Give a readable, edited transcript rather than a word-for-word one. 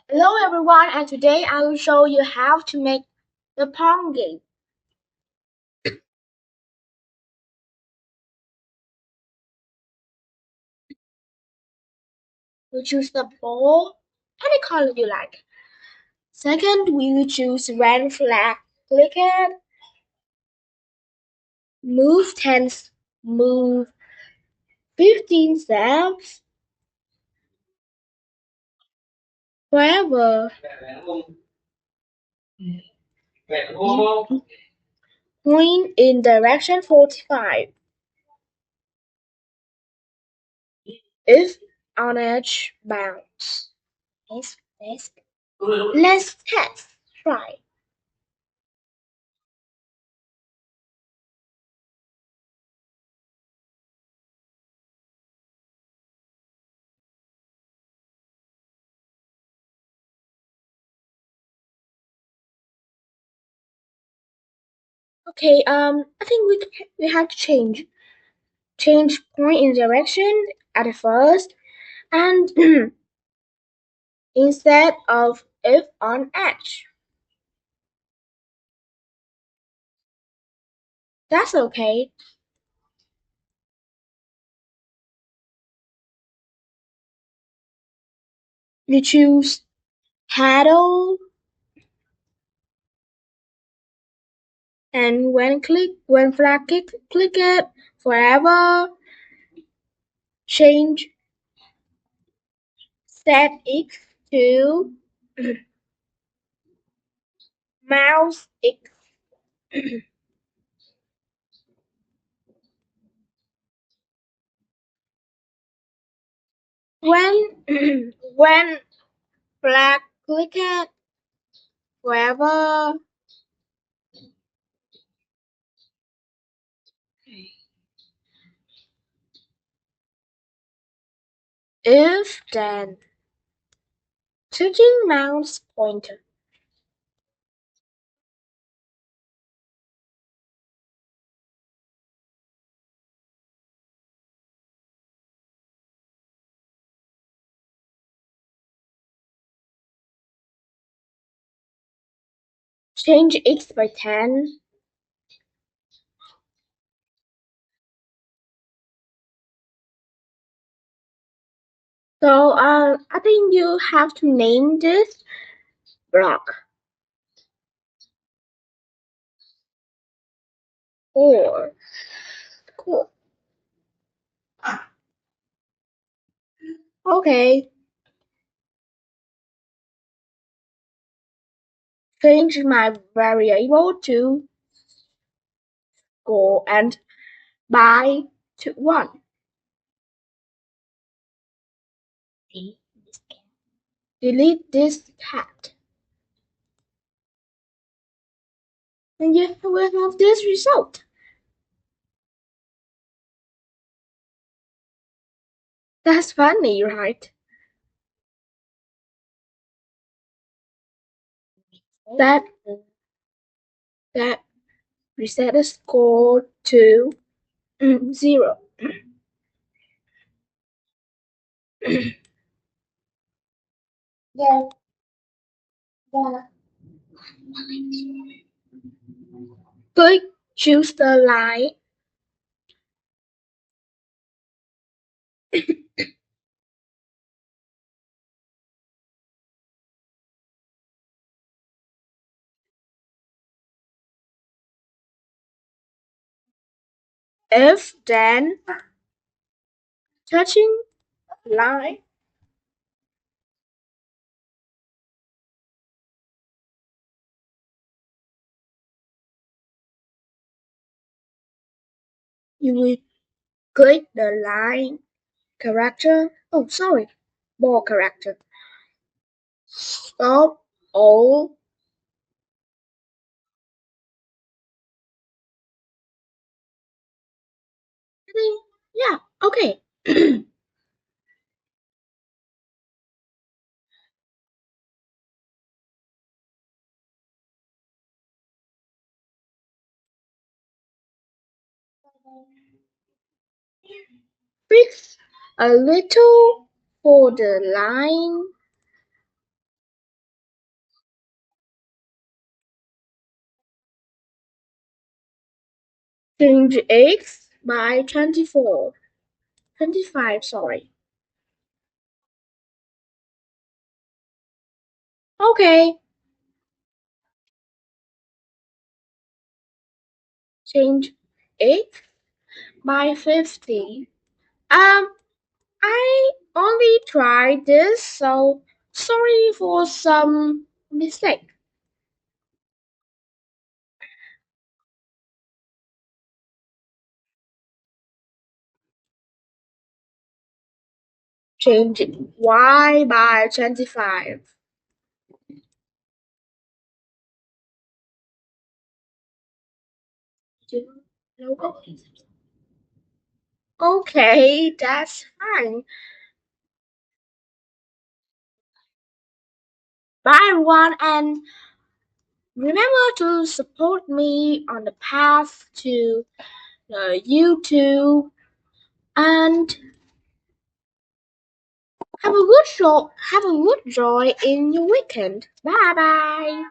Hello everyone, and today I will show you how to make the pong game. We choose the ball, any color you like. Second, we will choose red flag. Click it. Move 10, move 15 steps. Forever. Point in direction 45. If on edge, bounce. Yes. Let's test. Try. Okay, I think we have to change point in direction at first, and instead of if on edge. That's okay. You choose paddle, and when flag click it forever. Change set X to mouse X. When when flag click it forever. If then touching mouse pointer. Change X by 10. So I think you have to name this block or cool. Okay, change my variable to score and by to 1. Delete this cat. And you will have this result. That's funny, right? That that reset the score to 0. Yeah, yeah. Click choose the line. If then touching line, you will click the line character. Oh, sorry, ball character. Stop all. Yeah, okay. Fix a little for the line. Change X by 24. 25, sorry. Okay. Change X by 50. I only tried this, so sorry for some mistake. Change Y by 25. Okay, that's fine. Bye everyone, and remember to support me on the path to YouTube, and have a good show, have a good joy in your weekend. Bye bye.